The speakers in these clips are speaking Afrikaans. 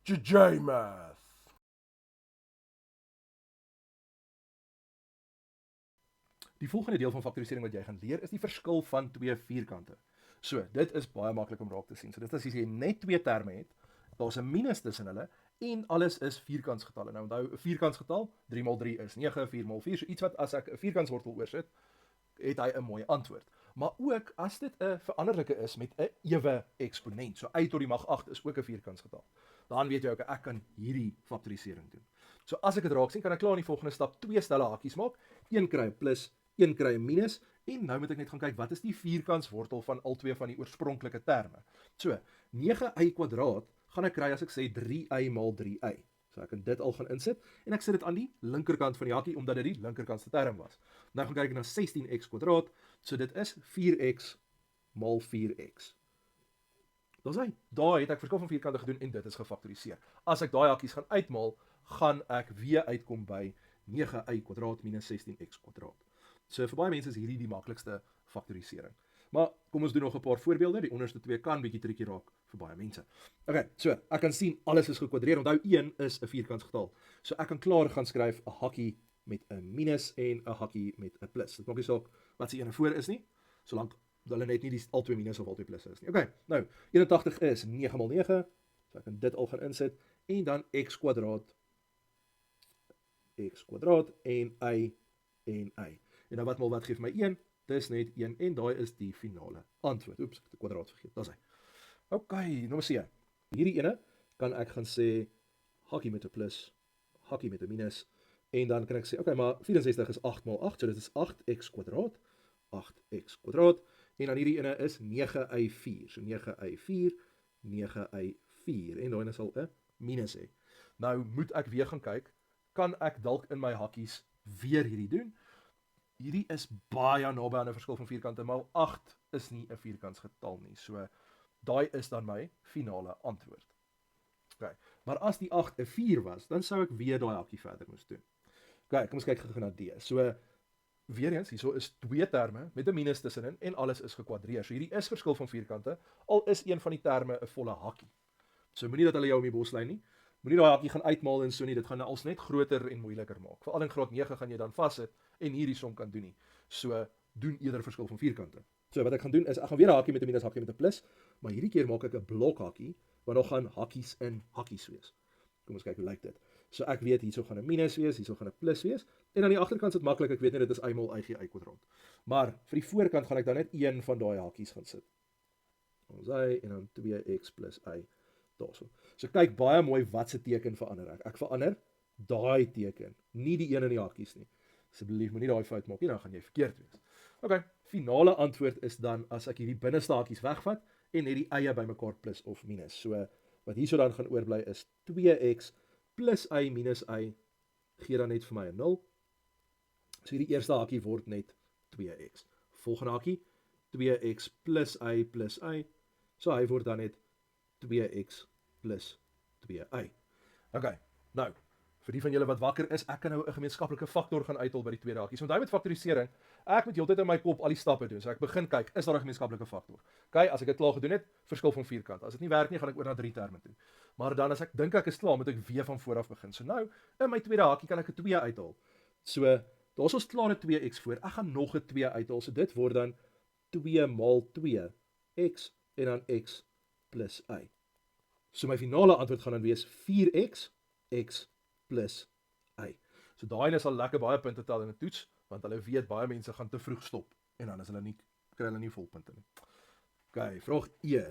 JJ-Math. Die volgende deel van faktorisering wat jy gaan leer is die verskil van twee vierkante. So, dit is baie maklik om raak te sien. So dit is as jy net twee terme het, daar's 'n minus tussen hulle en alles is vierkantsgetalle. Nou onthou, 'n vierkantsgetal, 3 x 3 is 9, 4 x 4, so iets wat as ek 'n vierkantswortel oorsit, het hy 'n mooi antwoord. Maar ook as dit 'n veranderlike is met 'n ewe eksponent, so y tot die mag 8 is ook 'n vierkantsgetal. Dan weet jy ook ek kan hierdie faktorisering doen. So as ek dit raak sien, kan ek klaar in die volgende stap twee stelle hakies maak, een kry 'n plus, een kry 'n minus en nou moet ek net gaan kyk wat is die vierkantswortel van al twee van die oorspronklike terme. So, 9y² gaan ek kry as ek sê 3y maal 3y. So ek kan dit al gaan insit en ek sit dit aan die linkerkant van die hakkie omdat dit die linkerkantste term was. Nou gaan kyk ek na 16x², so dit is 4x maal 4x. Dis hy. Daar het ek verskil van vierkante gedoen en dit is gefaktoriseer. As ek daai hakkies gaan uitmaal, gaan ek weer uitkom by 9y² minus 16x². So vir baie mense is hierdie die maklikste faktorisering. Maar kom ons doen nog 'n paar voorbeelde. Die onderste twee kan bietjie triekie raak vir baie mense. Okay, so ek kan sien alles is gekwadreer. Onthou 1 is 'n vierkantsgetal. So ek kan klaar gaan skryf 'n hakkie met 'n minus en 'n hakkie met 'n plus. Dit maak nie saak wat se ene voor is nie, solank hulle net nie die albei minus of albei plus is nie. Okay, nou 81 is 9 x 9. So ek kan dit al gaan insit en dan x² en y en y. En nou wat gee vir my 1? Dis net 1 en daai is die finale antwoord. Oeps, ek het 'n kwadraat vergeet. Daar's hy. Okay, nommer C. Hierdie ene kan ek gaan sê hakkie met 'n plus, hakkie met 'n minus en dan kan ek sê okay, maar 64 is 8 x 8, so dit is 8x², 8x² en dan hierdie ene is 9y4. So 9y4, 9y4 en daai ene sal 'n minus hê. Nou moet ek weer gaan kyk, kan ek dalk in my hakkies weer hierdie doen? Hierdie is baie naby aan 'n verskil van vierkante, maar 8 is nie 'n vierkantsgetal nie. So daai is dan my finale antwoord. Okay. Maar as die 8 'n 4 was, dan sou ek weer daai hakkie verder moes doen. Okay, kom ons kyk gou na D. So weer eens, hierso is twee terme met 'n minus tussenin en alles is gekwadreer. So hierdie is verskil van vierkante, al is een van die terme 'n volle hakkie. So moenie dat hulle jou om die bos lei nie. Moenie daai hakkie gaan uitmaal en so nie, dit gaan als net groter en moeiliker maak. Veral in graad 9 gaan jy dan vassit en hierdie som kan doen nie. So doen eerder verskil van vierkante. So wat ek gaan doen is ek gaan weer 'n hakkie met 'n minus, hakkie met 'n plus, maar hierdie keer maak ek 'n blokhakkie want dan gaan hakkies in hakkies wees. Kom ons kyk hoe lyk dit. So ek weet hierso gaan 'n minus wees, hierso gaan 'n plus wees en aan die agterkant is dit maklik, ek weet net dit is y maal y². Maar vir die voorkant gaan ek dan net een van daai hakkies gaan sit. Ons y en dan 2x plus y daarso. So kyk baie mooi wat se teken verander ek. Ek verander daai teken, nie die een in die hakkies nie. Asseblief moenie daai fout maak nie, dan gaan jy verkeerd wees. Okay, finale antwoord is dan as ek hierdie binneste hakkies wegvat en net die eie bymekaar plus of minus. So wat hierso dan gaan oorbly is 2x plus y minus y gee dan net vir my 'n 0. So hierdie eerste hakkie word net 2x. Volgende hakkie 2x plus y. So hy word dan net 2x plus 2y. Okay, nou, vir die van julle wat wakker is, ek kan nou 'n gemeenskaplike faktor gaan uithaal by die tweede hakkie. So onthou met faktorisering, ek moet heeltyd in my kop al die stappe doen. So ek begin kyk, is daar 'n gemeenskaplike faktor? Okay, as ek dit klaar gedoen het, verskil van vierkant. As dit nie werk nie, gaan ek oor na 3 terme toe. Maar dan as ek dink ek is klaar, moet ek weer van voor af begin. So nou, in my tweede hakkie kan ek 'n 2 uithaal. So daar's ons klaar 'n 2x voor. Ek gaan nog 'n 2 uithaal. So dit word dan 2 maal 2 x en dan x plus y. So my finale antwoord gaan dan wees 4x x plus y. So daai is al lekker baie punte tel in 'n toets, want hulle weet baie mense gaan te vroeg stop en dan is hulle nie kry hulle nie volpunte nie. Okay, vraag E.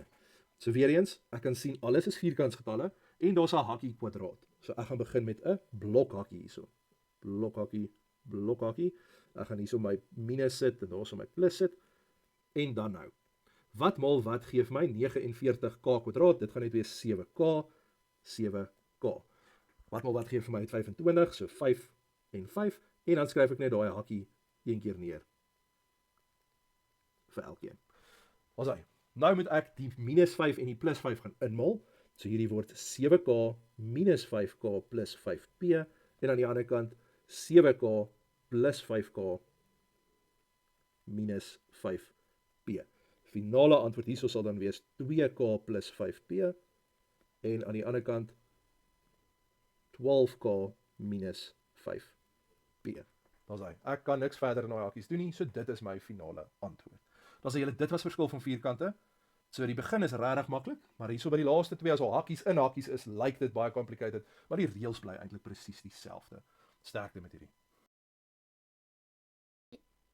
So weer eens, ek kan sien alles is vierkantsgetalle en daar's 'n hakkie kwadraat. So ek gaan begin met 'n blokhakkie hierso. Blokhakkie. Ek gaan hierso my minus sit en daarso my plus sit en dan nou. Wat maal wat gee vir my 49k²? Dit gaan net wees 7k. Wat maal wat gee vir my 25? So 5 en 5 en dan skryf ek net daai hakkie een keer neer vir elkeen. Ons hy. Nou moet ek die minus 5 en die plus 5 gaan inmaal. So hierdie word 7k minus 5k plus 5p en aan die ander kant 7k plus 5k minus 5p. Finale antwoord hierso sal dan wees 2k plus 5p en aan die ander kant 12k minus 5p. Daar's hy. Ek kan niks verder in daai hakies doen nie, so dit is my finale antwoord. Dan sê julle dit was verskil van vierkante. So die begin is regtig maklik, maar hierso by die laaste twee as al hakies in hakies is, lyk dit baie complicated, maar die reëls bly eintlik presies dieselfde. Sterkte met hierdie.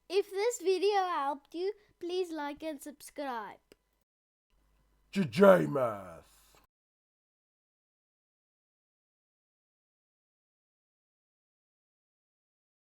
If this video helped you, please like and subscribe. JJ Math.